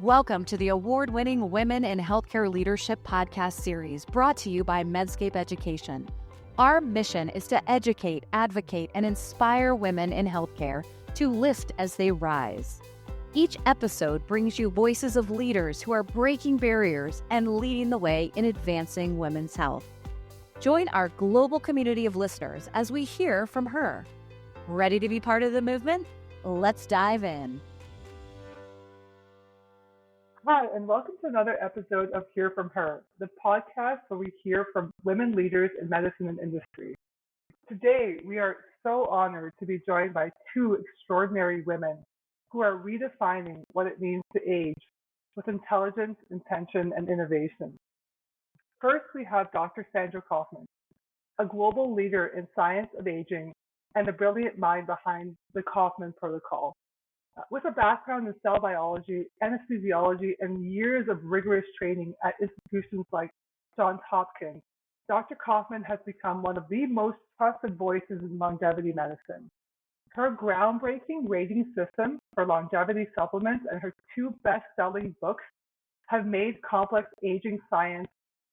Welcome to the award-winning Women in Healthcare Leadership podcast series brought to you by Medscape Education. Our mission is to educate, advocate, and inspire women in healthcare to lift as they rise. Each episode brings you voices of leaders who are breaking barriers and leading the way in advancing women's health. Join our global community of listeners as we hear from her. Ready to be part of the movement? Let's dive in. Hi, and welcome to another episode of Hear From Her, the podcast where we hear from women leaders in medicine and industry. Today, we are so honored to be joined by two extraordinary women who are redefining what it means to age with intelligence, intention, and innovation. First, we have Dr. Sandra Kaufmann, a global leader in science of aging and the brilliant mind behind the Kaufmann Protocol. With a background in cell biology, anesthesiology, and years of rigorous training at institutions like Johns Hopkins, Dr. Kaufmann has become one of the most trusted voices in longevity medicine. Her groundbreaking rating system for longevity supplements and her two best-selling books have made complex aging science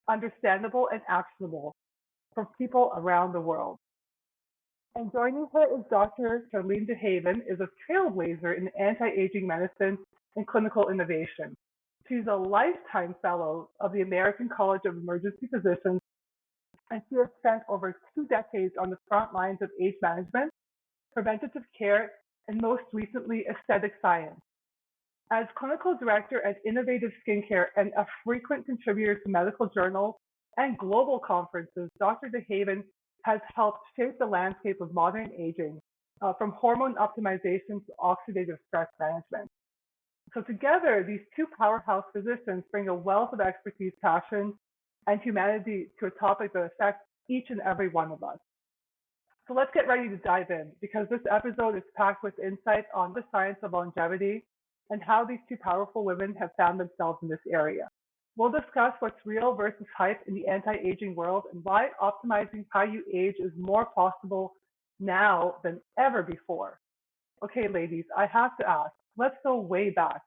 understandable and actionable for people around the world. And joining her is Dr. Charlene DeHaven, is a trailblazer in anti-aging medicine and clinical innovation. She's a lifetime fellow of the American College of Emergency Physicians, and she has spent over 2 decades on the front lines of age management, preventative care, and most recently, aesthetic science. As clinical director at Innovative Skincare and a frequent contributor to medical journals and global conferences, Dr. DeHaven has helped shape the landscape of modern aging, from hormone optimization to oxidative stress management. So together, these two powerhouse physicians bring a wealth of expertise, passion, and humanity to a topic that affects each and every one of us. So let's get ready to dive in, because this episode is packed with insight on the science of longevity and how these two powerful women have found themselves in this area. We'll discuss what's real versus hype in the anti-aging world and why optimizing how you age is more possible now than ever before. Okay, ladies, I have to ask, let's go way back.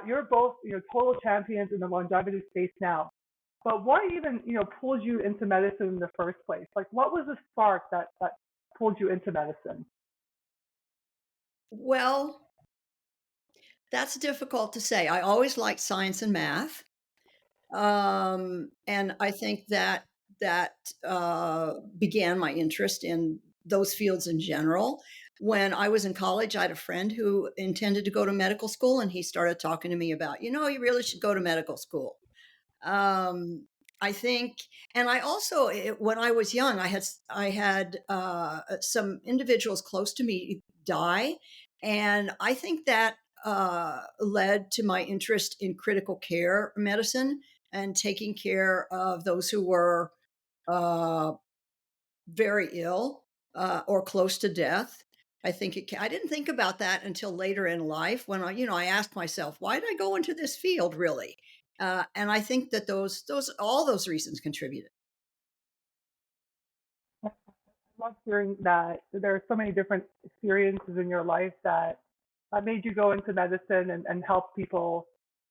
You're both, total champions in the longevity space now. But what even, pulled you into medicine in the first place? Like, what was the spark that pulled you into medicine? Well, that's difficult to say. I always liked science and math. And I think that began my interest in those fields in general. When I was in college, I had a friend who intended to go to medical school, and he started talking to me about, you really should go to medical school. I think, and I also, when I was young, I had some individuals close to me die, and I think that led to my interest in critical care medicine and taking care of those who were very ill or close to death. I didn't think about that until later in life when I asked myself, why did I go into this field really? And I think that all those reasons contributed. I love hearing that there are so many different experiences in your life that made you go into medicine and help people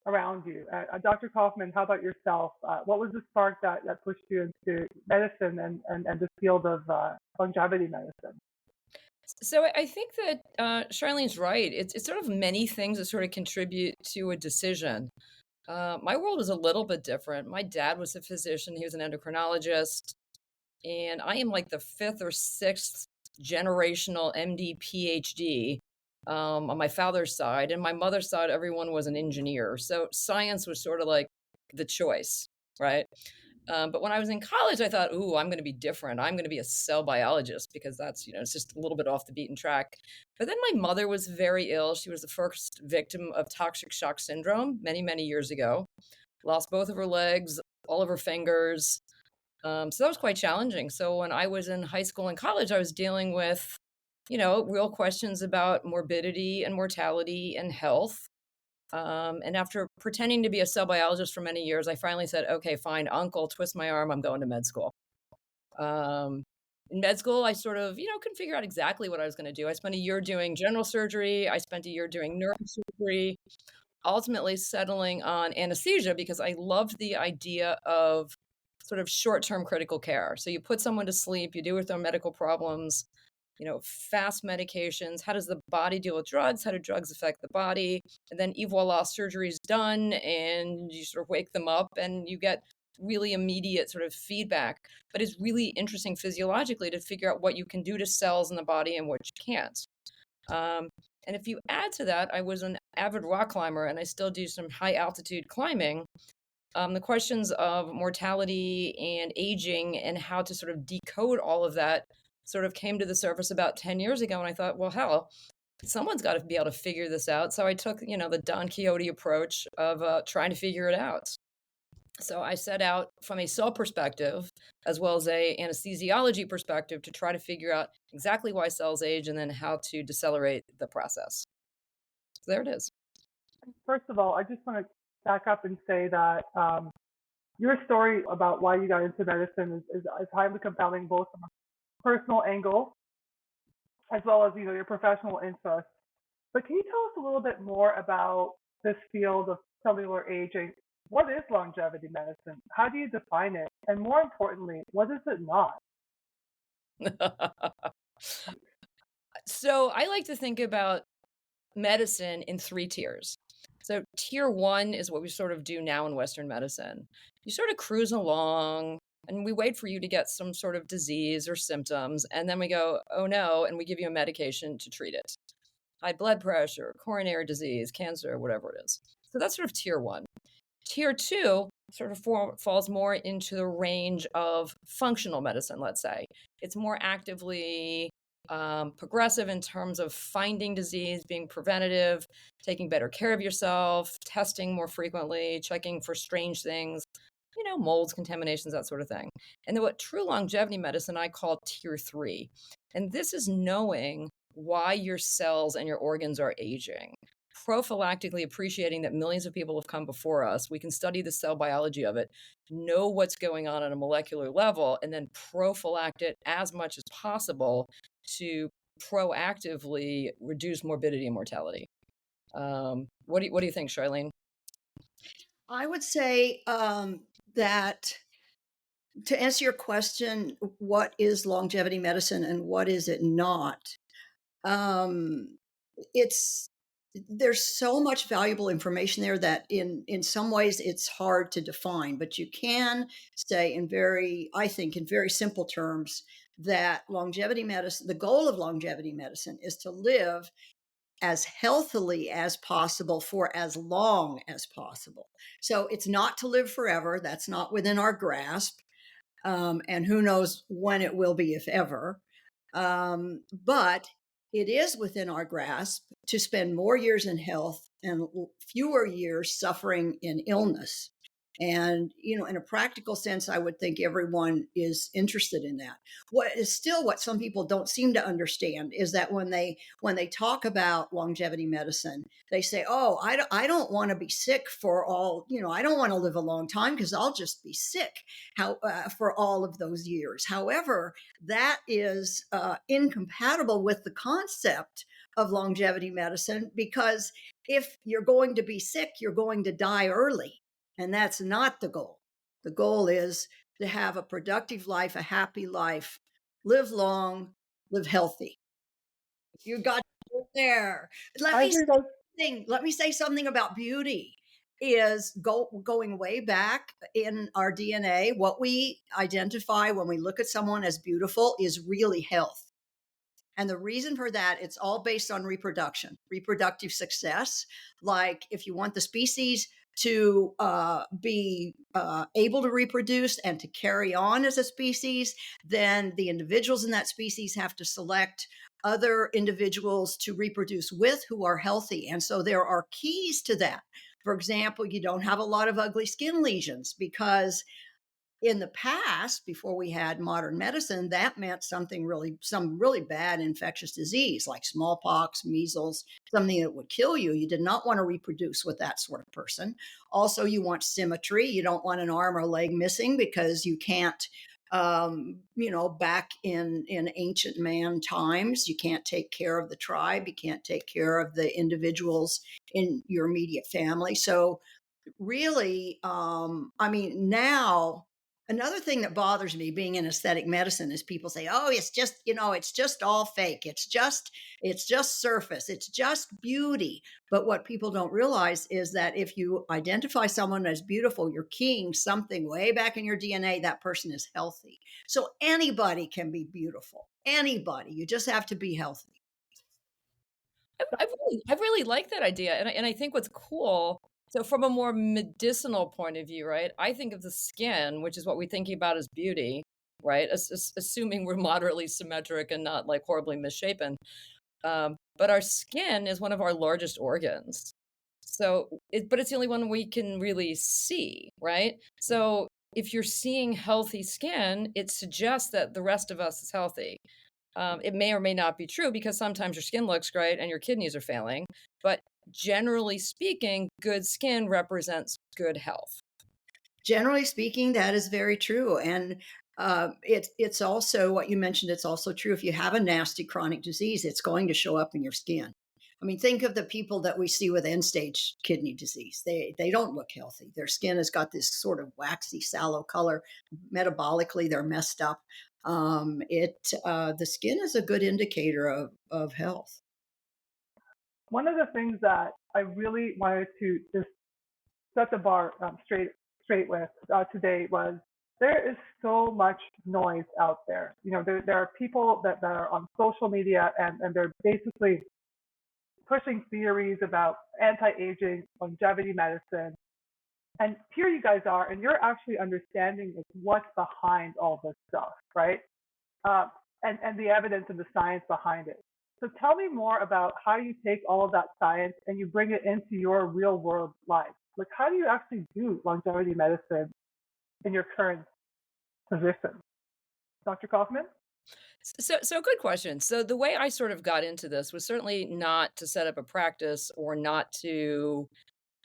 around you. Dr. Kaufmann, how about yourself? What was the spark that pushed you into medicine and the field of longevity medicine? So I think that Charlene's right. It's sort of many things that sort of contribute to a decision. My world was a little bit different. My dad was a physician. He was an endocrinologist. And I am like the 5th or 6th generational MD PhD on my father's side. And my mother's side, everyone was an engineer. So science was sort of like the choice, right? But when I was in college, I thought, ooh, I'm going to be different. I'm going to be a cell biologist because that's, it's just a little bit off the beaten track. But then my mother was very ill. She was the first victim of toxic shock syndrome many, many years ago. Lost both of her legs, all of her fingers. So that was quite challenging. So when I was in high school and college, I was dealing with, real questions about morbidity and mortality and health. And after pretending to be a cell biologist for many years, I finally said, okay, fine, uncle, twist my arm. I'm going to med school. In med school, I sort of, couldn't figure out exactly what I was going to do. I spent a year doing general surgery. I spent a year doing neurosurgery. ultimately settling on anesthesia because I loved the idea of sort of short-term critical care. So you put someone to sleep, you deal with their medical problems, fast medications. How does the body deal with drugs? How do drugs affect the body? And then, voila, surgery's done, and you sort of wake them up and you get really immediate sort of feedback. But it's really interesting physiologically to figure out what you can do to cells in the body and what you can't. And if you add to that, I was an avid rock climber and I still do some high altitude climbing. The questions of mortality and aging and how to sort of decode all of that sort of came to the surface about 10 years ago. And I thought, well, hell, someone's got to be able to figure this out. So I took, the Don Quixote approach of trying to figure it out. So I set out from a cell perspective as well as a anesthesiology perspective to try to figure out exactly why cells age and then how to decelerate the process. So there it is. First of all, I just want to back up and say that your story about why you got into medicine is highly compelling, both from a personal angle as well as your professional interest. But can you tell us a little bit more about this field of cellular aging? What is longevity medicine? How do you define it? And more importantly, what is it not? So I like to think about medicine in 3 tiers. So tier 1 is what we sort of do now in Western medicine. You sort of cruise along and we wait for you to get some sort of disease or symptoms. And then we go, oh no, and we give you a medication to treat it. High blood pressure, coronary disease, cancer, whatever it is. So that's sort of tier 1. Tier 2 sort of falls more into the range of functional medicine, let's say. It's more actively progressive in terms of finding disease, being preventative, taking better care of yourself, testing more frequently, checking for strange things, molds, contaminations, that sort of thing. And then what true longevity medicine I call tier 3. And this is knowing why your cells and your organs are aging. Prophylactically appreciating that millions of people have come before us. We can study the cell biology of it, know what's going on a molecular level, and then prophylact it as much as possible to proactively reduce morbidity and mortality. What do you think, Charlene? I would say that to answer your question, what is longevity medicine and what is it not? There's so much valuable information there that in some ways it's hard to define, but you can say in very simple terms that longevity medicine, the goal of longevity medicine is to live as healthily as possible for as long as possible. So it's not to live forever. That's not within our grasp. And who knows when it will be, if ever. But it is within our grasp to spend more years in health and fewer years suffering in illness. And, in a practical sense, I would think everyone is interested in that. What some people don't seem to understand is that when they talk about longevity medicine, they say, oh, I don't want to be sick for all, I don't want to live a long time because I'll just be sick for all of those years. However, that is incompatible with the concept of longevity medicine, because if you're going to be sick, you're going to die early. And that's not the goal. The goal is to have a productive life, a happy life, live long, live healthy. You got it there. Let me say something about beauty. Is going way back in our DNA. What we identify when we look at someone as beautiful is really health. And the reason for that, it's all based on reproductive success. Like if you want the species to be able to reproduce and to carry on as a species, then the individuals in that species have to select other individuals to reproduce with who are healthy. And so there are keys to that. For example, you don't have a lot of ugly skin lesions, because in the past, before we had modern medicine, that meant some really bad infectious disease like smallpox, measles, something that would kill you. You did not want to reproduce with that sort of person. Also, you want symmetry. You don't want an arm or leg missing, because you can't, back in ancient man times, you can't take care of the tribe. You can't take care of the individuals in your immediate family. So really, I mean, now another thing that bothers me being in aesthetic medicine is people say, oh, it's just, it's just all fake. It's just surface. It's just beauty. But what people don't realize is that if you identify someone as beautiful, you're keying something way back in your DNA. That person is healthy. So anybody can be beautiful. Anybody. You just have to be healthy. I really like that idea, and I think what's cool. So, from a more medicinal point of view, right? I think of the skin, which is what we're thinking about as beauty, right? Assuming we're moderately symmetric and not like horribly misshapen. But our skin is one of our largest organs. But it's the only one we can really see, right? So, if you're seeing healthy skin, it suggests that the rest of us is healthy. It may or may not be true because sometimes your skin looks great and your kidneys are failing. But generally speaking, good skin represents good health. Generally speaking, that is very true. And it's also what you mentioned. It's also true if you have a nasty chronic disease, it's going to show up in your skin. I mean, think of the people that we see with end stage kidney disease. They don't look healthy. Their skin has got this sort of waxy, sallow color. Metabolically, they're messed up. The skin is a good indicator of health. One of the things that I really wanted to just set the bar straight with today was there is so much noise out there. There are people that are on social media and they're basically pushing theories about anti-aging, longevity medicine. And here you guys are, and you're actually understanding what's behind all this stuff, right? And the evidence and the science behind it. So tell me more about how you take all of that science and you bring it into your real world life. Like, how do you actually do longevity medicine in your current position? Dr. Kaufman? So good question. So the way I sort of got into this was certainly not to set up a practice or not to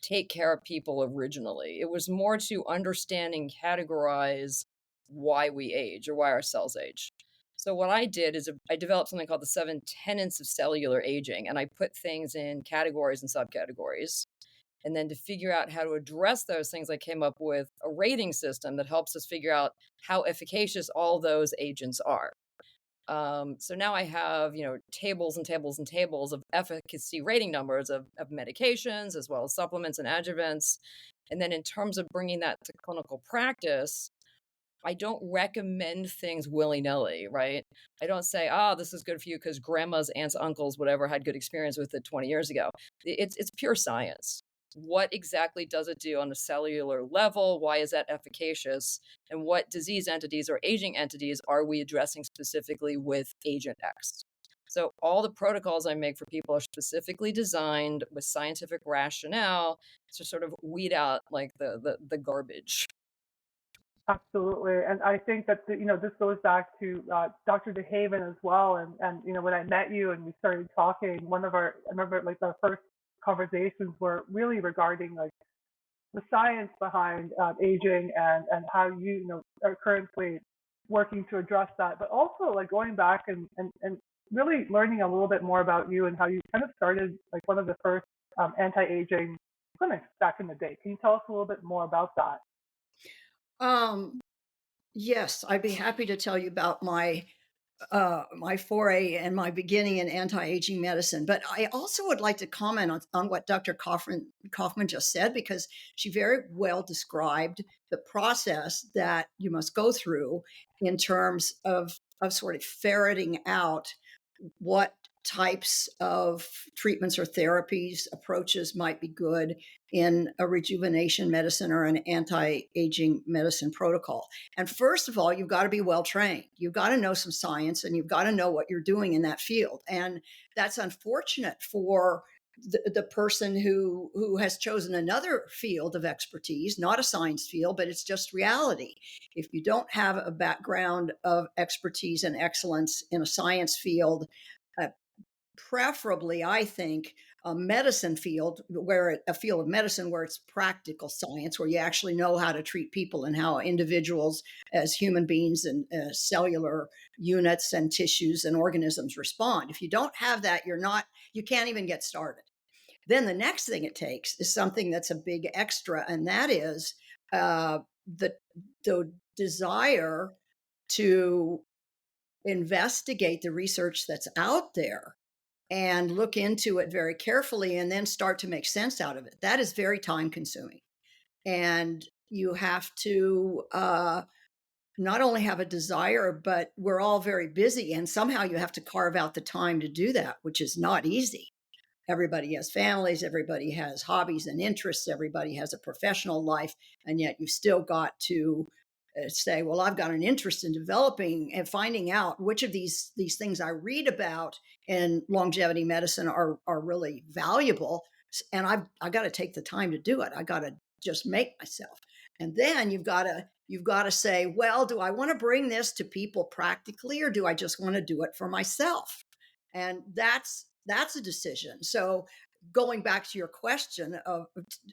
take care of people originally. It was more to understand and categorize why we age or why our cells age. So what I did is I developed something called the 7 tenets of cellular aging, and I put things in categories and subcategories. And then to figure out how to address those things, I came up with a rating system that helps us figure out how efficacious all those agents are. So now I have, tables and tables and tables of efficacy rating numbers of medications as well as supplements and adjuvants. And then in terms of bringing that to clinical practice, I don't recommend things willy-nilly, right? I don't say, this is good for you because grandmas, aunts, uncles, whatever had good experience with it 20 years ago. It's pure science. What exactly does it do on a cellular level? Why is that efficacious? And what disease entities or aging entities are we addressing specifically with Agent X? So all the protocols I make for people are specifically designed with scientific rationale to sort of weed out like the garbage. Absolutely. And I think that, this goes back to Dr. DeHaven as well. And when I met you and we started talking, I remember like our first conversations were really regarding like the science behind aging and how you are currently working to address that, but also like going back and really learning a little bit more about you and how you kind of started like one of the first anti-aging clinics back in the day. Can you tell us a little bit more about that? Yes, I'd be happy to tell you about my foray and my beginning in anti-aging medicine. But I also would like to comment on what Dr. Kaufman just said, because she very well described the process that you must go through in terms of sort of ferreting out what types of treatments or therapies, approaches might be good in a rejuvenation medicine or an anti-aging medicine protocol. And first of all, you've got to be well trained. You've got to know some science and you've got to know what you're doing in that field. And that's unfortunate for the person who has chosen another field of expertise, not a science field, but it's just reality. If you don't have a background of expertise and excellence in a science field, preferably, I think, a medicine field, a field of medicine where it's practical science, where you actually know how to treat people and how individuals as human beings and cellular units and tissues and organisms respond. If you don't have that, you can't even get started. Then the next thing it takes is something that's a big extra, and that is the desire to investigate the research that's out there and look into it very carefully and then start to make sense out of it. That is very time consuming. And you have to not only have a desire, but we're all very busy. And somehow you have to carve out the time to do that, which is not easy. Everybody has families, everybody has hobbies and interests, everybody has a professional life, and yet you've still got to say, well, I've got an interest in developing and finding out which of these things I read about in longevity medicine are really valuable, and I got to take the time to do it. I got to just make myself, and then you've got to say, well, do I want to bring this to people practically, or do I just want to do it for myself? And that's a decision. So going back to your question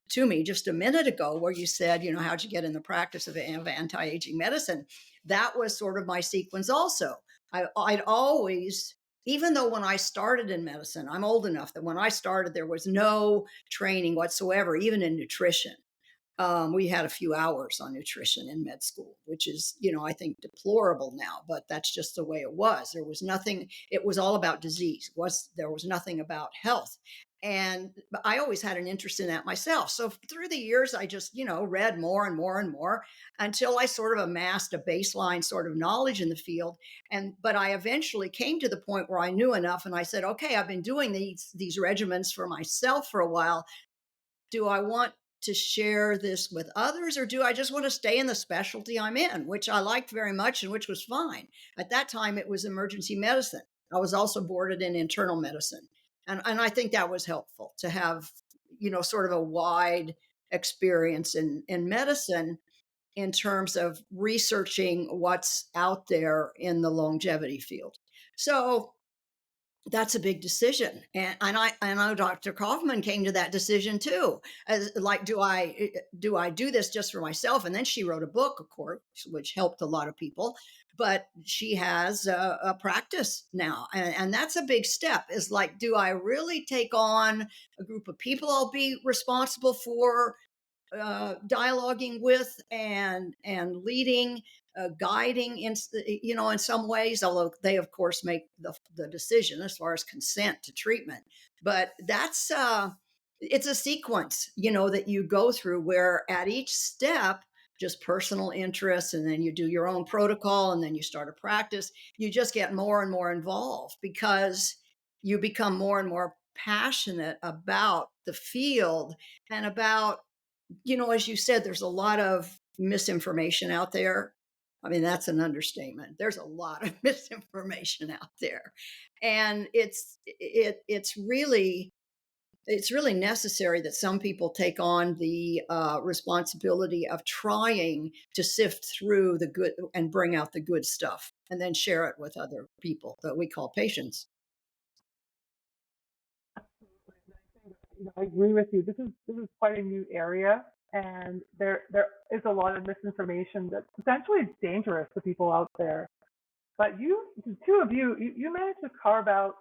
to me just a minute ago, where you said, how'd you get in the practice of anti-aging medicine? That was sort of my sequence also. I'd always, even though when I started in medicine, I'm old enough that when I started, there was no training whatsoever, even in nutrition. We had a few hours on nutrition in med school, which is, I think deplorable now, but that's just the way it was. There was nothing, it was all about disease. There was nothing about health. And I always had an interest in that myself. So through the years, I just, read more and more and more until I sort of amassed a baseline sort of knowledge in the field. But I eventually came to the point where I knew enough, and I said, okay, I've been doing these regimens for myself for a while. Do I want to share this with others, or do I just want to stay in the specialty I'm in, which I liked very much and which was fine? At that time, it was emergency medicine. I was also boarded in internal medicine. And I think that was helpful to have, sort of a wide experience in medicine in terms of researching what's out there in the longevity field. So that's a big decision. And I know Dr. Kaufmann came to that decision too. As like, do I do this just for myself? And then she wrote a book, of course, which helped a lot of people. But she has a practice now. And that's a big step, is like, do I really take on a group of people I'll be responsible for dialoguing with and leading, guiding in in some ways, although they of course make the decision as far as consent to treatment. But that's it's a sequence that you go through, where at each step, just personal interests, and then you do your own protocol, and then you start a practice. You just get more and more involved because you become more and more passionate about the field and about, as you said, there's a lot of misinformation out there. I mean, that's an understatement. There's a lot of misinformation out there. And it's really necessary that some people take on the responsibility of trying to sift through the good and bring out the good stuff, and then share it with other people that we call patients. I agree with you. This is quite a new area, and there is a lot of misinformation that's potentially dangerous to people out there. But the two of you managed to carve out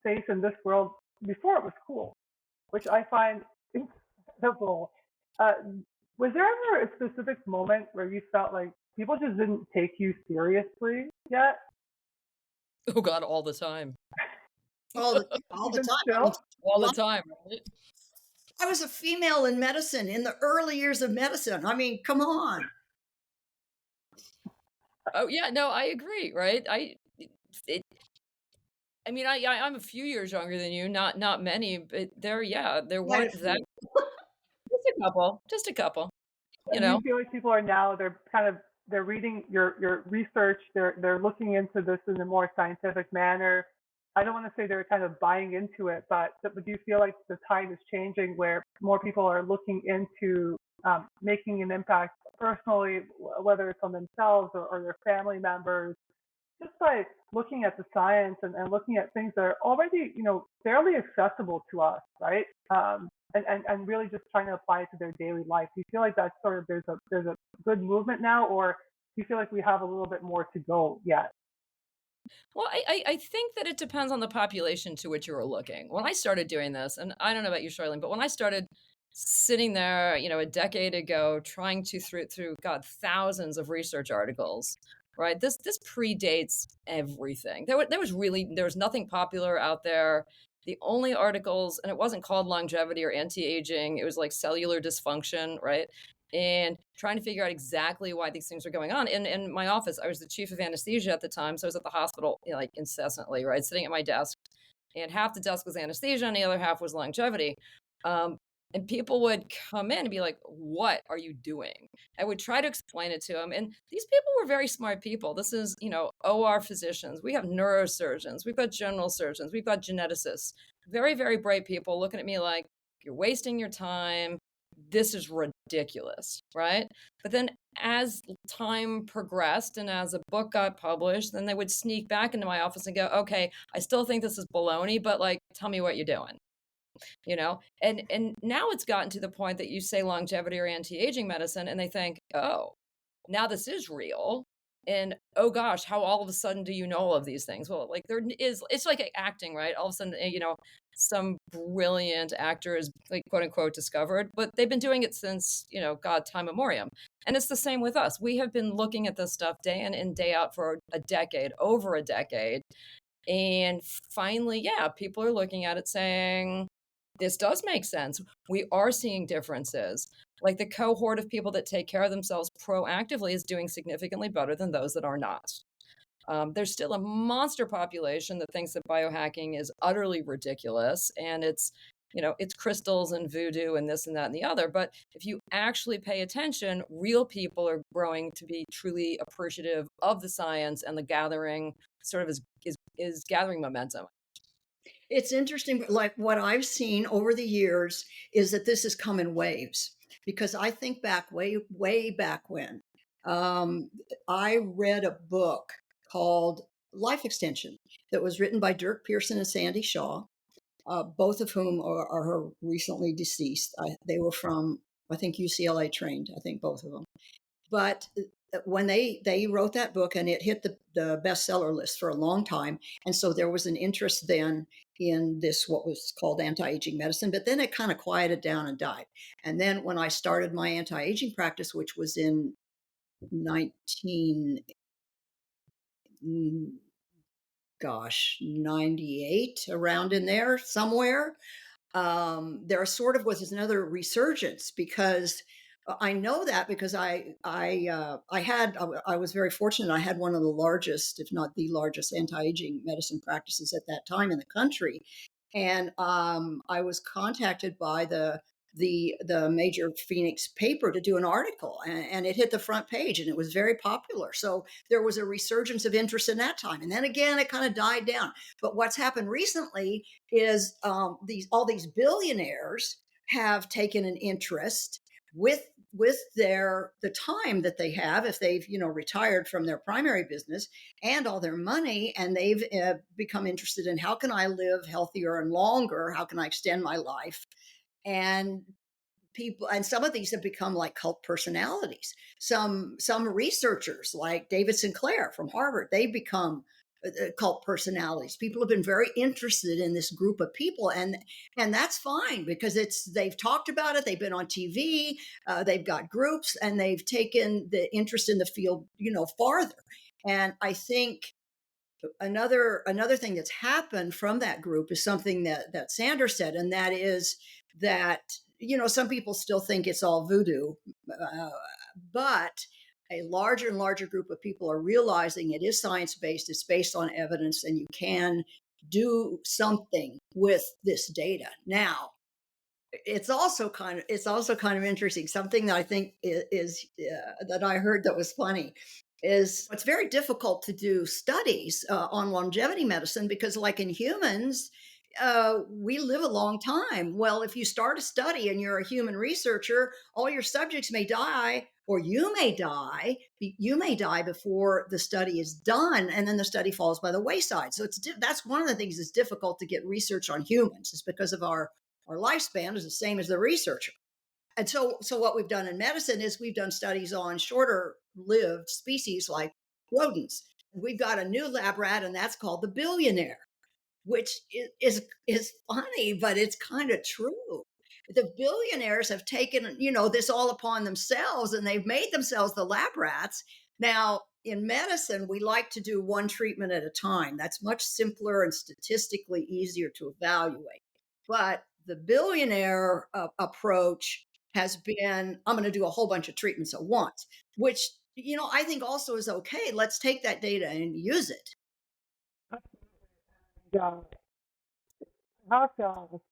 space in this world before it was cool, which I find incredible. Uh, was there ever a specific moment where you felt like people just didn't take you seriously yet? Oh God, all the time. All the Even time. still? All the time, right? I was a female in medicine in the early years of medicine. I mean, come on. Oh yeah, no, I agree, right? I mean, I'm a few years younger than you, not many, but there weren't that just a couple, you And you know. feel like people are now, they're reading your research, they're looking into this in a more scientific manner. I don't want to say they're kind of buying into it, but do you feel like the tide is changing where more people are looking into making an impact personally, whether it's on themselves or their family members, just by looking at the science and looking at things that are already, fairly accessible to us, right? And really just trying to apply it to their daily life. Do you feel like that's sort of, there's a good movement now, or do you feel like we have a little bit more to go yet? Well, I think that it depends on the population to which you were looking. When I started doing this, and I don't know about you, Charlene, but when I started sitting there, a decade ago, trying to through God, thousands of research articles, right? This predates everything. There was nothing popular out there. The only articles, and it wasn't called longevity or anti-aging, it was like cellular dysfunction, right? And trying to figure out exactly why these things were going on. In my office, I was the chief of anesthesia at the time, so I was at the hospital, like incessantly, right, sitting at my desk, and half the desk was anesthesia, and the other half was longevity. Um, and people would come in and be like, "What are you doing?" I would try to explain it to them, and these people were very smart people. This is, OR physicians. We have neurosurgeons. We've got general surgeons. We've got geneticists. Very, very bright people looking at me like, "You're wasting your time. This is ridiculous," right? But then as time progressed and as a book got published, then they would sneak back into my office and go, "Okay, I still think this is baloney, but like, tell me what you're doing." And now it's gotten to the point that you say longevity or anti-aging medicine, and they think, "Oh, now this is real." And oh gosh, how all of a sudden do you know all of these things? Well, like it's like acting, right? All of a sudden, some brilliant actor is like quote unquote discovered, but they've been doing it since, God, time memoriam. And it's the same with us. We have been looking at this stuff day in and day out for a decade, over a decade. And finally, yeah, people are looking at it saying, this does make sense. We are seeing differences. Like the cohort of people that take care of themselves proactively is doing significantly better than those that are not. There's still a monster population that thinks that biohacking is utterly ridiculous and it's crystals and voodoo and this and that and the other. But if you actually pay attention, real people are growing to be truly appreciative of the science, and the gathering sort of is gathering momentum. It's interesting, like what I've seen over the years is that this has come in waves. Because I think back way back when um, I read a book called Life Extension that was written by Dirk Pearson and Sandy Shaw, both of whom are recently deceased. They were from, I think, UCLA trained, I think both of them. But when they wrote that book, and it hit the bestseller list for a long time, and so there was an interest then in this, what was called anti-aging medicine, but then it kind of quieted down and died. And then when I started my anti-aging practice, which was in 19 98, around in there somewhere, there sort of was another resurgence, because I know that because I was very fortunate. I had one of the largest, if not the largest, anti-aging medicine practices at that time in the country, and I was contacted by the major Phoenix paper to do an article, and it hit the front page, and it was very popular. So there was a resurgence of interest in that time, and then again it kind of died down. But what's happened recently is all these billionaires have taken an interest with the time that they have, if they've retired from their primary business and all their money, and they've become interested in, how can I live healthier and longer, how can I extend my life. And some of these have become like cult personalities. Some researchers like David Sinclair from Harvard, they've become cult personalities. People have been very interested in this group of people, and that's fine, because they've talked about it, they've been on TV, they've got groups, and they've taken the interest in the field farther. And I think another thing that's happened from that group is something that Sandra said, and that is that some people still think it's all voodoo, but a larger and larger group of people are realizing it is science-based, it's based on evidence, and you can do something with this data. Now, it's also kind of interesting. Something that I think is that I heard that was funny is it's very difficult to do studies on longevity medicine, because like in humans, we live a long time. Well, if you start a study and you're a human researcher, all your subjects may die, or you may die. You may die before the study is done, and then the study falls by the wayside. So that's one of the things that's difficult to get research on humans, is because of our lifespan is the same as the researcher. And so what we've done in medicine is we've done studies on shorter lived species like rodents. we've got a new lab rat, and that's called the billionaire, which is funny, but it's kind of true. The billionaires have taken, this all upon themselves, and they've made themselves the lab rats. Now, in medicine, we like to do one treatment at a time. That's much simpler and statistically easier to evaluate. But the billionaire approach has been, I'm going to do a whole bunch of treatments at once, which, I think also is okay. Let's take that data and use it. Yeah, I have to ask,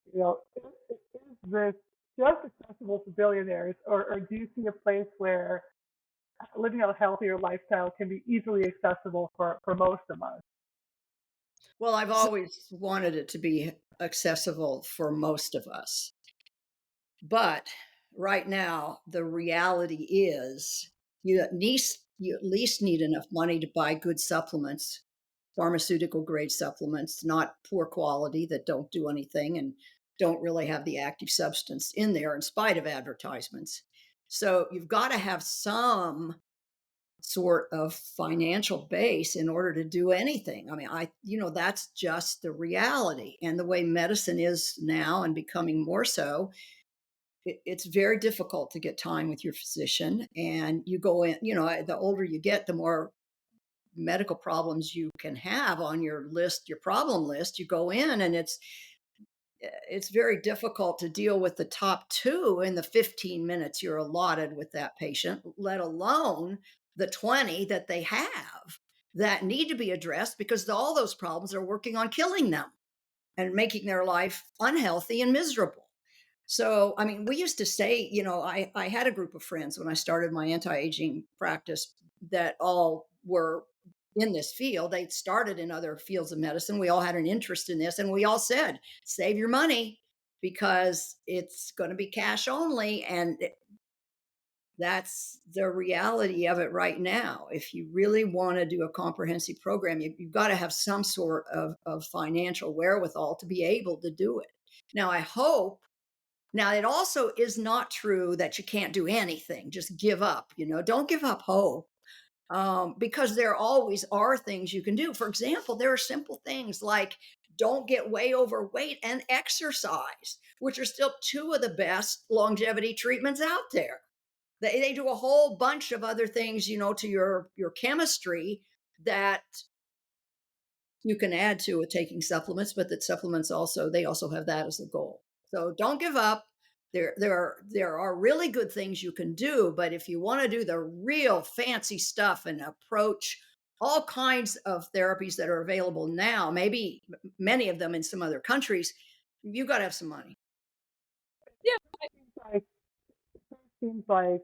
is this just accessible to billionaires, or do you see a place where living a healthier lifestyle can be easily accessible for most of us? Well, I've always wanted it to be accessible for most of us. But right now, the reality is you at least need enough money to buy good supplements, pharmaceutical grade supplements, not poor quality that don't do anything and don't really have the active substance in there in spite of advertisements. So you've got to have some sort of financial base in order to do anything. I mean, that's just the reality. And the way medicine is now and becoming more so, it's very difficult to get time with your physician. And you go in, the older you get, the more medical problems you can have on your list, your problem list. You go in, and it's very difficult to deal with the top two in the 15 minutes you're allotted with that patient, let alone the 20 that they have that need to be addressed, because all those problems are working on killing them and making their life unhealthy and miserable. So, I mean, we used to say, I had a group of friends when I started my anti-aging practice that all were in this field. They started in other fields of medicine. We all had an interest in this, and we all said, save your money because it's going to be cash only. And that's the reality of it right now. If you really want to do a comprehensive program, you've got to have some sort of financial wherewithal to be able to do it. Now, it also is not true that you can't do anything. Just give up, don't give up hope. Because there always are things you can do. For example, there are simple things like don't get way overweight and exercise, which are still two of the best longevity treatments out there. They do a whole bunch of other things, to your chemistry that you can add to taking supplements, but that supplements they also have that as a goal. So don't give up. There are really good things you can do, but if you want to do the real fancy stuff and approach all kinds of therapies that are available now, maybe many of them in some other countries, you got to have some money. Yeah. It seems like,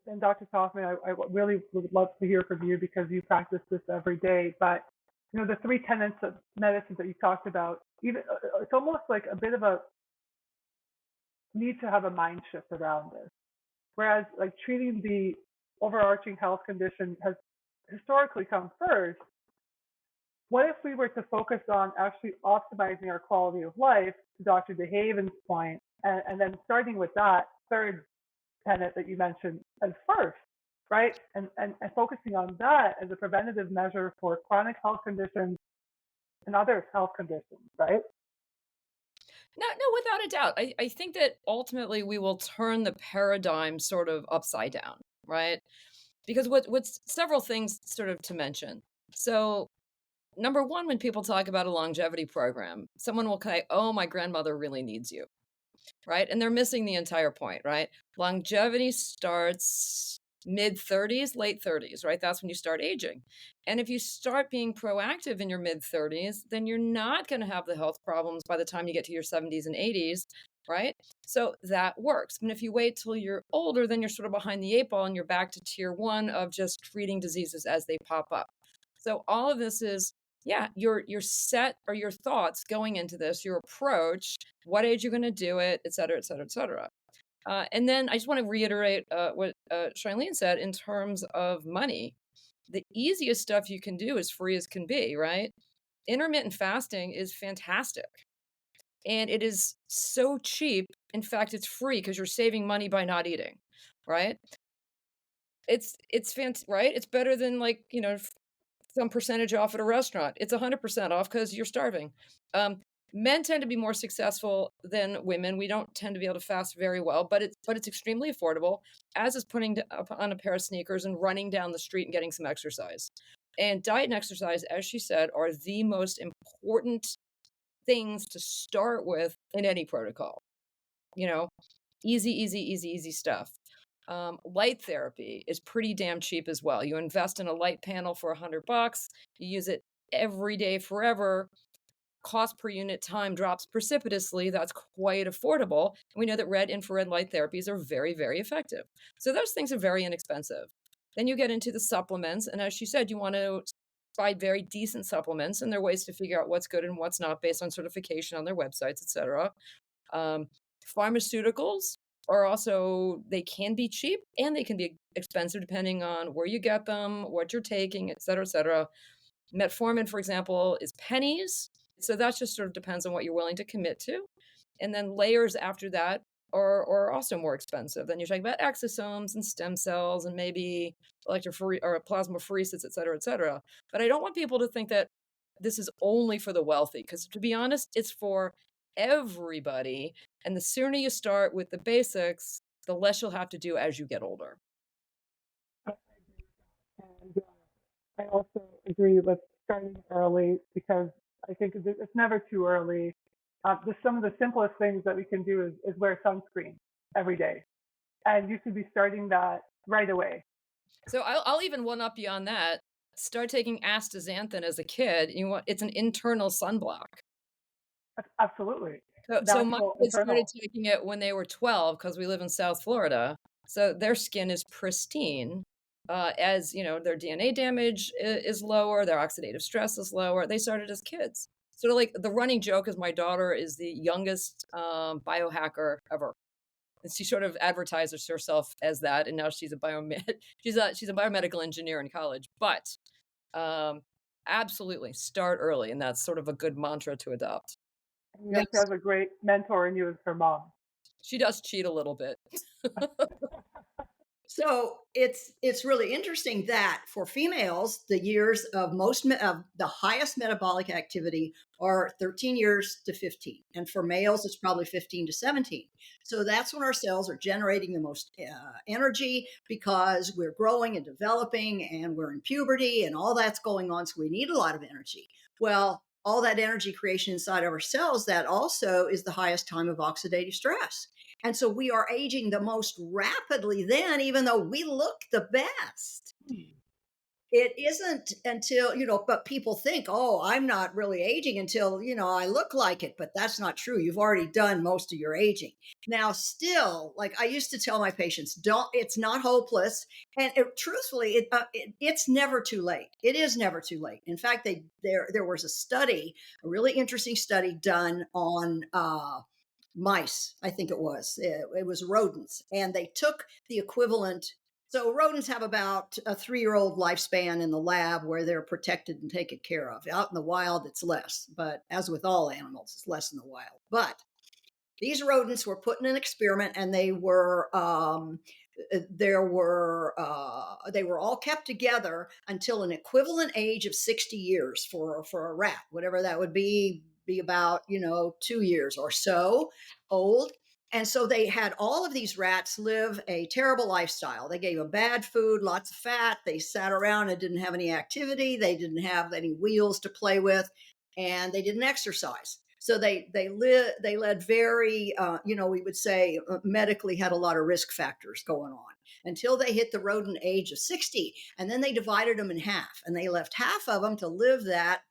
and Dr. Kaufmann, I really would love to hear from you because you practice this every day. But the three tenets of medicine that you talked about, even it's almost like a bit of a need to have a mind shift around this. Whereas like treating the overarching health condition has historically come first. What if we were to focus on actually optimizing our quality of life, to Dr. DeHaven's point, and then starting with that third tenet that you mentioned as first, right? And focusing on that as a preventative measure for chronic health conditions and other health conditions, right? No, without a doubt. I think that ultimately we will turn the paradigm sort of upside down, right? Because what's several things sort of to mention. So, number one, when people talk about a longevity program, someone will say, oh, my grandmother really needs you, right? And they're missing the entire point, right? Longevity starts mid-30s, late 30s, right? That's when you start aging. And if you start being proactive in your mid-30s, then you're not going to have the health problems by the time you get to your 70s and 80s, right? So that works. And if you wait till you're older, then you're sort of behind the eight ball and you're back to tier one of just treating diseases as they pop up. So all of this is, your set or your thoughts going into this, your approach, what age you're going to do it, et cetera, et cetera, et cetera. And then I just want to reiterate what Charlene said in terms of money. The easiest stuff you can do is free as can be, right? Intermittent fasting is fantastic. And it is so cheap. In fact, it's free because you're saving money by not eating, right? It's fantastic, right? It's better than some percentage off at a restaurant. It's 100% off because you're starving. Men tend to be more successful than women. We don't tend to be able to fast very well, but it's extremely affordable, as is putting on a pair of sneakers and running down the street and getting some exercise. And diet and exercise, as she said, are the most important things to start with in any protocol. Easy stuff. Light therapy is pretty damn cheap as well. You invest in a light panel for $100, you use it every day forever. Cost per unit time drops precipitously. That's quite affordable. And we know that red infrared light therapies are very, very effective. So those things are very inexpensive. Then you get into the supplements. And as she said, you want to buy very decent supplements, and there are ways to figure out what's good and what's not based on certification on their websites, etc. Pharmaceuticals are also, they can be cheap and they can be expensive depending on where you get them, what you're taking, etc., etc. Metformin, for example, is pennies. So that just sort of depends on what you're willing to commit to. And then layers after that are also more expensive. Then you're talking about exosomes and stem cells and maybe electrophore or plasmapheresis, et cetera, et cetera. But I don't want people to think that this is only for the wealthy, because to be honest, it's for everybody. And the sooner you start with the basics, the less you'll have to do as you get older. And I also agree with starting early, because I think it's never too early. Some of the simplest things that we can do is wear sunscreen every day. And you could be starting that right away. So I'll even one up you on that. Start taking astaxanthin as a kid. It's an internal sunblock. Absolutely. So my kids started taking it when they were 12 because we live in South Florida. So their skin is pristine. As their DNA damage is lower, their oxidative stress is lower. They started as kids. Sort of like the running joke is my daughter is the youngest biohacker ever. And she sort of advertises herself as that, and now she's a biomedical engineer in college. But absolutely, start early, and that's sort of a good mantra to adopt. She has a great mentor in you as her mom. She does cheat a little bit. So it's really interesting that for females, the years of the highest metabolic activity are 13 years to 15. And for males, it's probably 15 to 17. So that's when our cells are generating the most energy, because we're growing and developing and we're in puberty and all that's going on. So we need a lot of energy. Well, all that energy creation inside of our cells, that also is the highest time of oxidative stress. And so we are aging the most rapidly then, even though we look the best. It isn't until, but people think, oh, I'm not really aging until, I look like it. But that's not true. You've already done most of your aging. Now, still, like I used to tell my patients, it's not hopeless. And truthfully, it's never too late. It is never too late. In fact, there was a study, a really interesting study done on mice, I think it was. It was rodents. And they took the equivalent. So rodents have about a 3-year-old lifespan in the lab where they're protected and taken care of. Out in the wild, it's less. But as with all animals, it's less in the wild. But these rodents were put in an experiment, and they were all kept together until an equivalent age of 60 years for a rat, whatever that would be about 2 years or so old. And so they had all of these rats live a terrible lifestyle. They gave them bad food, lots of fat. They sat around and didn't have any activity. They didn't have any wheels to play with, and they didn't exercise. So they led very, we would say medically had a lot of risk factors going on until they hit the rodent age of 60. And then they divided them in half, and they left half of them to live that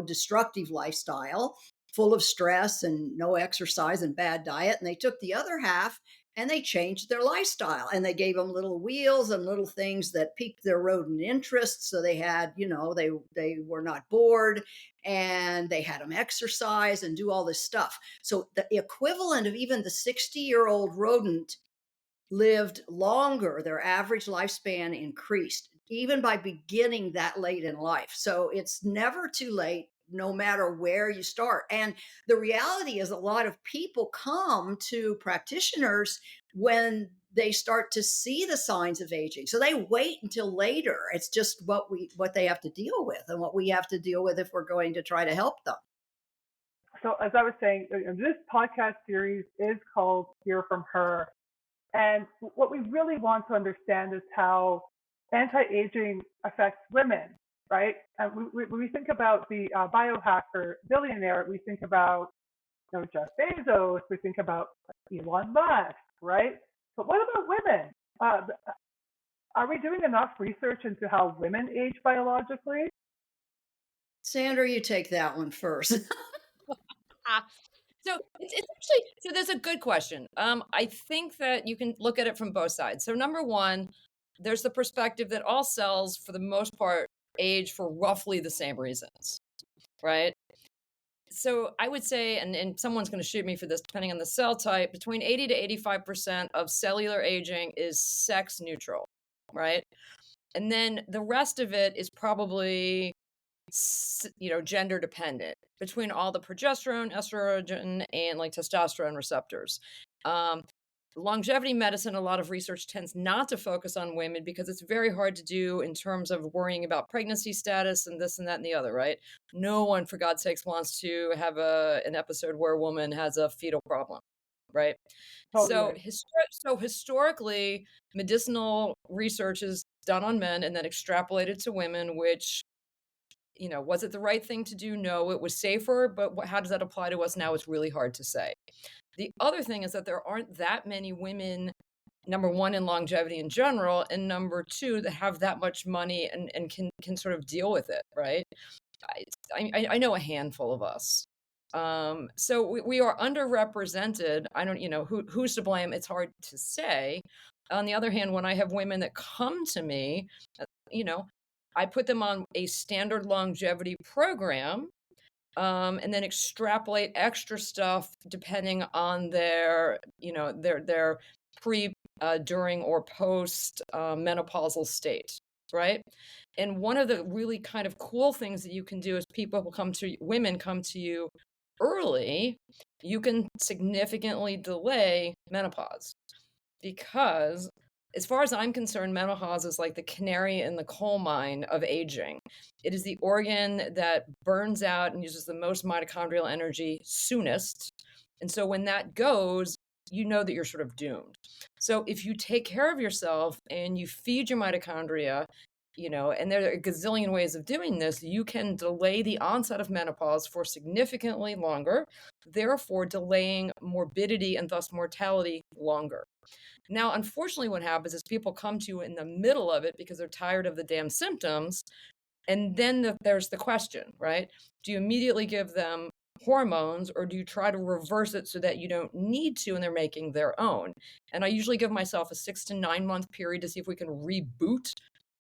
destructive lifestyle full of stress and no exercise and bad diet. And they took the other half and they changed their lifestyle, and they gave them little wheels and little things that piqued their rodent interest. So they had, they were not bored, and they had them exercise and do all this stuff. So the equivalent of even the 60-year-old rodent lived longer. Their average lifespan increased, even by beginning that late in life. So it's never too late, no matter where you start. And the reality is a lot of people come to practitioners when they start to see the signs of aging. So they wait until later. It's just what they have to deal with, and what we have to deal with if we're going to try to help them. So as I was saying, this podcast series is called Hear from Her. And what we really want to understand is how anti-aging affects women, right? And when we think about the biohacker billionaire, we think about Jeff Bezos, we think about Elon Musk, right? But what about women? Are we doing enough research into how women age biologically? Sandra, you take that one first. So it's actually, so there's a good question. I think that you can look at it from both sides. So number one, there's the perspective that all cells, for the most part, age for roughly the same reasons, right? So I would say, and someone's going to shoot me for this, depending on the cell type, between 80 to 85% of cellular aging is sex neutral, right? And then the rest of it is probably, gender dependent between all the progesterone, estrogen, and like testosterone receptors. Longevity medicine, a lot of research tends not to focus on women because it's very hard to do in terms of worrying about pregnancy status and this and that and the other, right? No one, for God's sakes, wants to have an episode where a woman has a fetal problem, right? Totally. So historically, medicinal research is done on men and then extrapolated to women, which, was it the right thing to do? No, it was safer, but how does that apply to us now? It's really hard to say. The other thing is that there aren't that many women, number one, in longevity in general, and number two, that have that much money and can sort of deal with it, right? I know a handful of us. So we are underrepresented. I don't, who's to blame? It's hard to say. On the other hand, when I have women that come to me, I put them on a standard longevity program, and then extrapolate extra stuff depending on their pre, during, or post menopausal state, right? And one of the really kind of cool things that you can do is women come to you early, you can significantly delay menopause, because as far as I'm concerned, menopause is like the canary in the coal mine of aging. It is the organ that burns out and uses the most mitochondrial energy soonest. And so when that goes, you know that you're sort of doomed. So if you take care of yourself and you feed your mitochondria, and there are a gazillion ways of doing this, you can delay the onset of menopause for significantly longer, therefore delaying morbidity and thus mortality longer. Now, unfortunately, what happens is people come to you in the middle of it because they're tired of the damn symptoms. And then there's the question, right? Do you immediately give them hormones, or do you try to reverse it so that you don't need to and they're making their own? And I usually give myself a 6 to 9 month period to see if we can reboot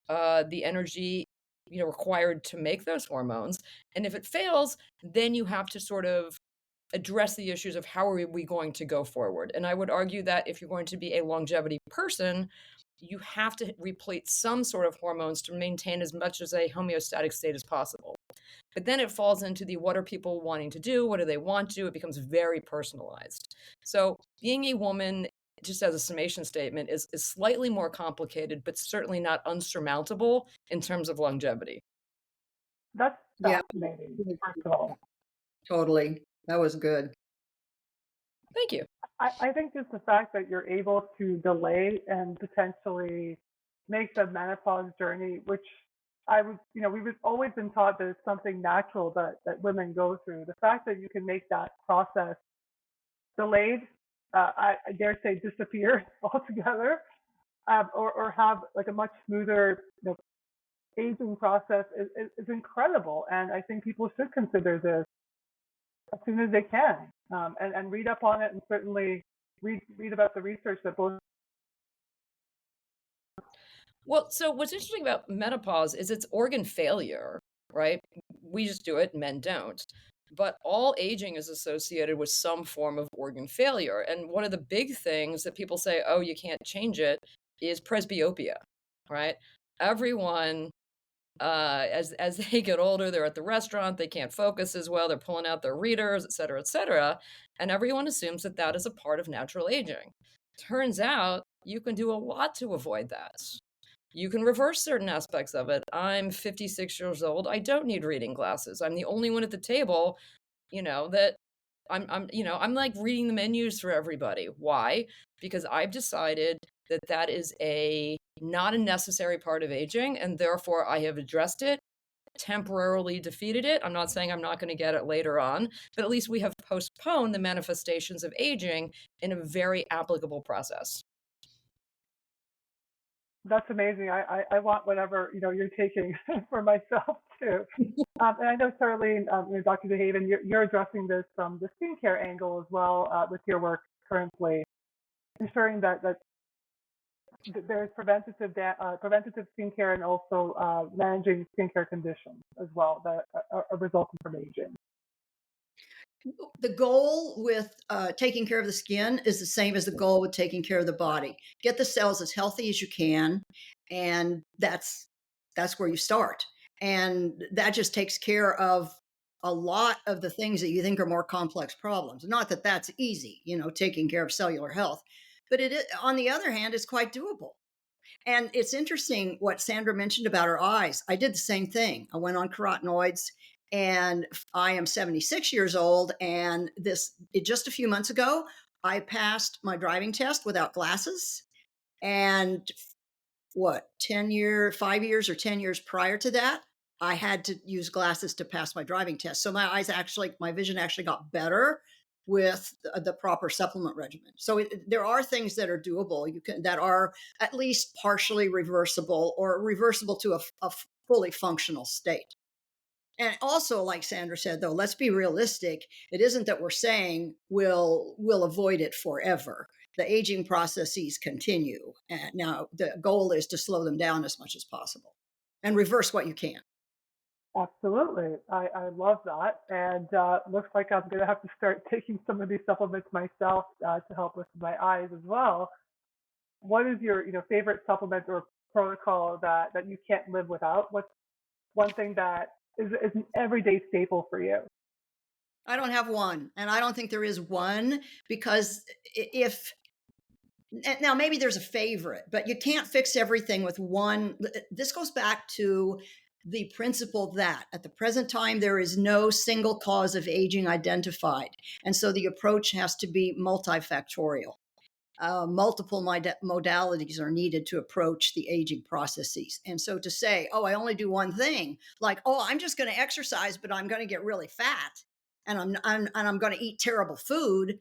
the energy required to make those hormones. And if it fails, then you have to sort of address the issues of how are we going to go forward. And I would argue that if you're going to be a longevity person, you have to replete some sort of hormones to maintain as much as a homeostatic state as possible. But then it falls into the what are people wanting to do? What do they want to do? It becomes very personalized. So being a woman, just as a summation statement, is slightly more complicated, but certainly not unsurmountable in terms of longevity. That's fascinating, first of all. Totally. That was good. Thank you. I think just the fact that you're able to delay and potentially make the menopause journey, which we've always been taught that it's something natural that women go through. The fact that you can make that process delayed, I dare say disappear altogether, or have like a much smoother aging process is incredible. And I think people should consider this as soon as they can, and read up on it, and certainly read about the research that both. Well, so what's interesting about menopause is it's organ failure, right? We just do it, men don't. But all aging is associated with some form of organ failure. And one of the big things that people say, oh, you can't change it, is presbyopia, right? Everyone, as they get older, they're at the restaurant, they can't focus as well, they're pulling out their readers, et cetera, and everyone assumes that that is a part of natural aging. Turns out you can do a lot to avoid that. You can reverse certain aspects of it. I'm 56 years old. I don't need reading glasses. I'm the only one at the table, that I'm like reading the menus for everybody. Why? Because I've decided that that is not a necessary part of aging, and therefore I have addressed it, temporarily defeated it. I'm not saying I'm not going to get it later on, but at least we have postponed the manifestations of aging in a very applicable process. That's amazing. I want whatever you're taking for myself too. And I know Charlene, Dr. DeHaven, you're addressing this from the skincare angle as well with your work currently, ensuring that there's preventative skincare and also managing skincare conditions as well that are resulting from aging. The goal with taking care of the skin is the same as the goal with taking care of the body. Get the cells as healthy as you can, and that's where you start. And that just takes care of a lot of the things that you think are more complex problems. Not that that's easy, taking care of cellular health, but on the other hand, it's quite doable. And it's interesting what Sandra mentioned about her eyes. I did the same thing. I went on carotenoids, and I am 76 years old. And just a few months ago, I passed my driving test without glasses. And 5 years or 10 years prior to that, I had to use glasses to pass my driving test. So my vision actually got better with the proper supplement regimen. So there are things that are doable, that are at least partially reversible or reversible to a fully functional state. And also, like Sandra said, though, let's be realistic. It isn't that we're saying we'll avoid it forever. The aging processes continue. And now the goal is to slow them down as much as possible and reverse what you can. Absolutely. I love that. And looks like I'm going to have to start taking some of these supplements myself to help with my eyes as well. What is your favorite supplement or protocol that you can't live without? What's one thing that is an everyday staple for you? I don't have one. And I don't think there is one, because now maybe there's a favorite, but you can't fix everything with one. This goes back to the principle that at the present time, there is no single cause of aging identified. And so the approach has to be multifactorial. Multiple modalities are needed to approach the aging processes. And so to say, I only do one thing, like, I'm just going to exercise, but I'm going to get really fat, and I'm going to eat terrible food,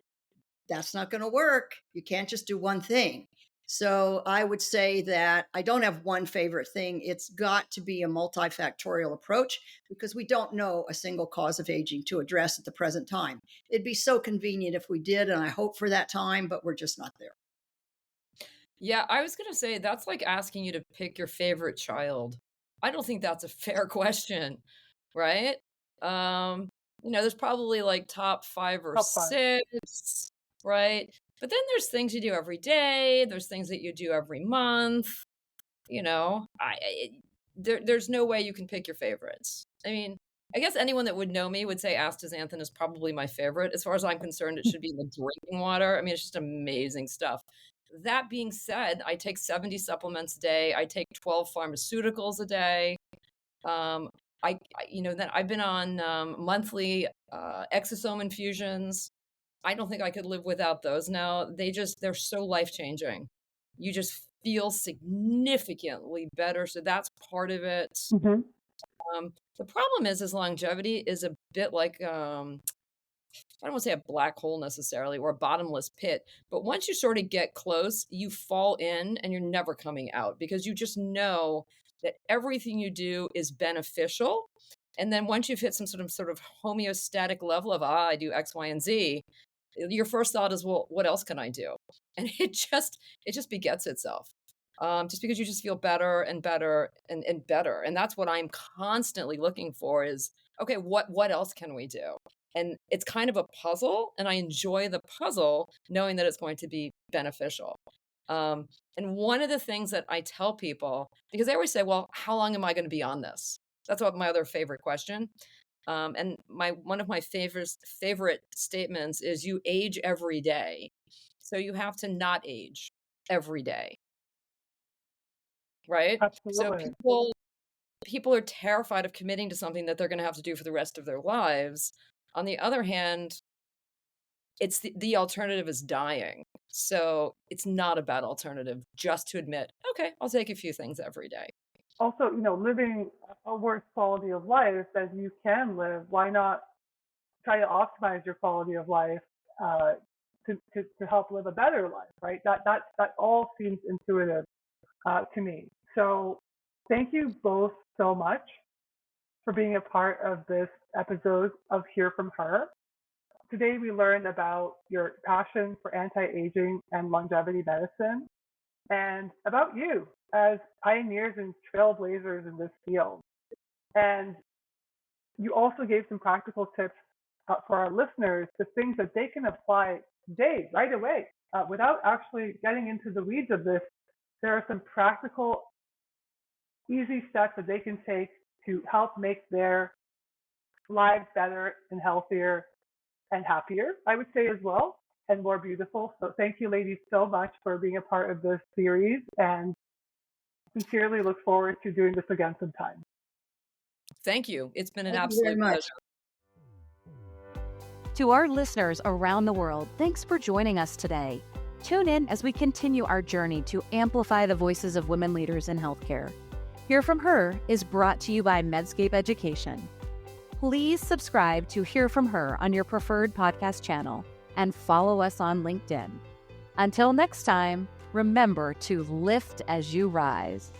that's not going to work. You can't just do one thing. So I would say that I don't have one favorite thing. It's got to be a multifactorial approach, because we don't know a single cause of aging to address at the present time. It'd be so convenient if we did, and I hope for that time, but we're just not there. Yeah, I was going to say that's like asking you to pick your favorite child. I don't think that's a fair question, right? There's probably like top 5 or Top 5. 6, right? But then there's things you do every day. There's things that you do every month. There's no way you can pick your favorites. I mean, I guess anyone that would know me would say astaxanthin is probably my favorite. As far as I'm concerned, it should be in the drinking water. I mean, it's just amazing stuff. That being said, I take 70 supplements a day. I take 12 pharmaceuticals a day. Then I've been on monthly exosome infusions. I don't think I could live without those now. They're so life-changing. You just feel significantly better. So that's part of it. Mm-hmm. The problem is longevity is a bit like, I don't want to say a black hole necessarily, or a bottomless pit, but once you sort of get close, you fall in and you're never coming out, because you just know that everything you do is beneficial. And then once you've hit some sort of homeostatic level of, I do X, Y, and Z, your first thought is, well, what else can I do? And it just begets itself. Just because you just feel better and better and better. And that's what I'm constantly looking for is, okay, what else can we do? And it's kind of a puzzle, and I enjoy the puzzle knowing that it's going to be beneficial. And one of the things that I tell people, because they always say, well, how long am I going to be on this? That's what my other favorite question. And one of my favorite statements is, you age every day. So you have to not age every day, right? So Absolutely. people are terrified of committing to something that they're going to have to do for the rest of their lives. On the other hand, it's the alternative is dying. So it's not a bad alternative just to admit, okay, I'll take a few things every day. Also, living a worse quality of life as you can live, why not try to optimize your quality of life uh, to help live a better life, right? That all seems intuitive to me. So thank you both so much for being a part of this episode of Hear From Her. Today we learned about your passion for anti-aging and longevity medicine and about you as pioneers and trailblazers in this field. And you also gave some practical tips for our listeners to things that they can apply today, right away, without actually getting into the weeds of this. There are some practical, easy steps that they can take to help make their lives better and healthier and happier, I would say as well, and more beautiful. So thank you, ladies, so much for being a part of this series, and sincerely look forward to doing this again sometime. Thank you. It's been an Thank you very absolute much. pleasure. To our listeners around the world, thanks for joining us today. Tune in as we continue our journey to amplify the voices of women leaders in healthcare. Hear From Her is brought to you by Medscape Education. Please subscribe to Hear From Her on your preferred podcast channel and follow us on LinkedIn. Until next time, remember to lift as you rise.